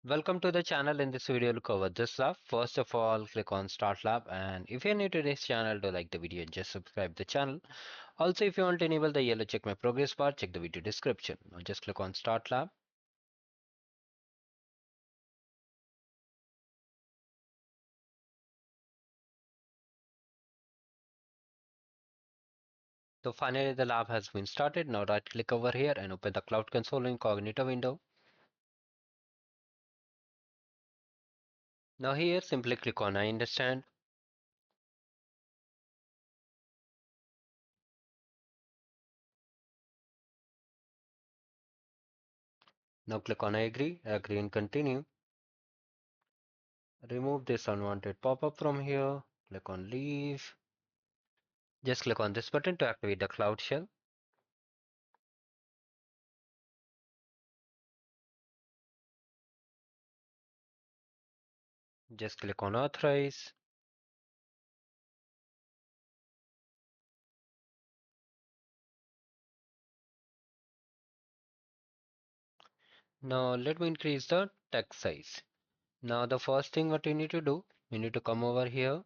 Welcome to the channel. In this video, we'll cover this lab. First of all, click on Start Lab, and if you're new to this channel, do like the video and just subscribe the channel. Also, if you want to enable the yellow check my progress bar, check the video description. Now just click on Start Lab. So finally, the lab has been started. Now right click over here and open the Cloud Console incognito window. Now here, simply click on I understand. Now click on I agree and continue. Remove this unwanted pop-up from here. Click on leave. Just click on this button to activate the Cloud Shell. Just click on authorize. Now let me increase the text size. Now the first thing what you need to do, you need to come over here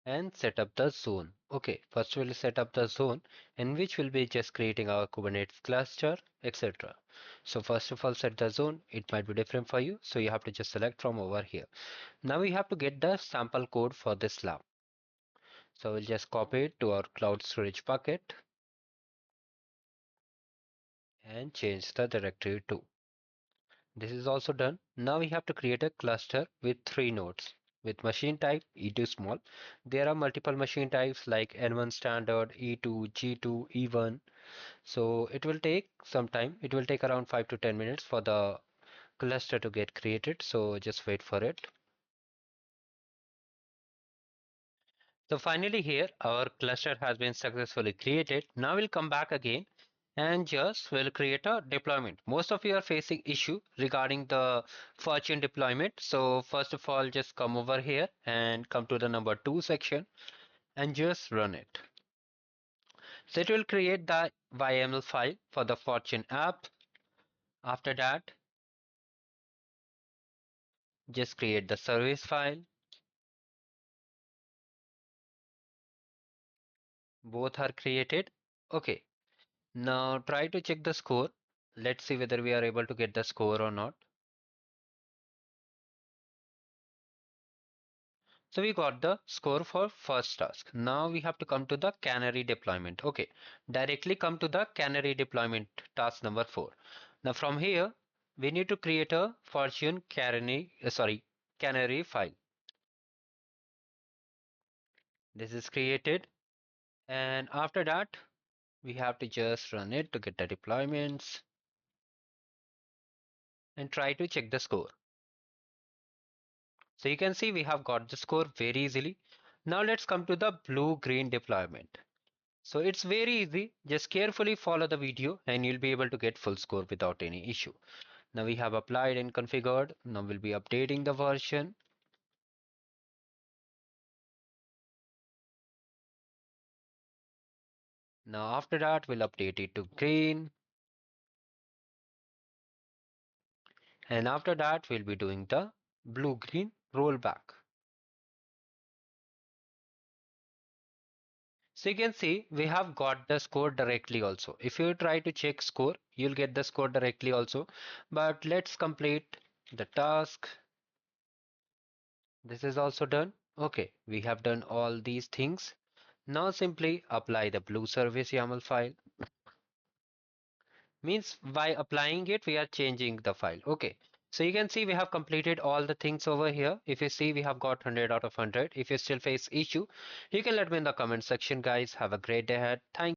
and set up the zone. Okay, first we'll set up the zone in which we'll be just creating our Kubernetes cluster, etc. So first of all, set the zone. It might be different for you, so you have to just select from over here. Now we have to get the sample code for this lab. So we'll just copy it to our cloud storage bucket and change the directory to. This is also done. Now we have to create a cluster with 3 nodes with machine type E2 small. There are multiple machine types like N1 standard, E2, G2, E1. So it will take some time. It will take around 5 to 10 minutes for the cluster to get created. So just wait for it. So finally here our cluster has been successfully created. Now we'll come back again and just will create a deployment. Most of you are facing issue regarding the fortune deployment. So first of all, just come over here and come to the number 2 section and just run it. So it will create the YAML file for the fortune app. After that, just create the service file. Both are created. Okay. Now try to check the score. Let's see whether we are able to get the score or not. So we got the score for first task. Now we have to come to the Canary deployment. Okay, directly come to the Canary deployment task number 4. Now from here, we need to create a Fortune Canary file. This is created, and after that, we have to just run it to get the deployments and try to check the score. So you can see we have got the score very easily. Now let's come to the blue-green deployment. So it's very easy. Just carefully follow the video and you'll be able to get full score without any issue. Now we have applied and configured. Now we'll be updating the version. Now after that, we'll update it to green. And after that, we'll be doing the blue-green rollback. So you can see we have got the score directly also. If you try to check score, you'll get the score directly also. But let's complete the task. This is also done. Okay, we have done all these things. Now simply apply the blue service YAML file. Means by applying it, we are changing the file. Okay. So you can see we have completed all the things over here. If you see, we have got 100 out of 100. If you still face issue, you can let me in the comment section, guys. Have a great day ahead. Thank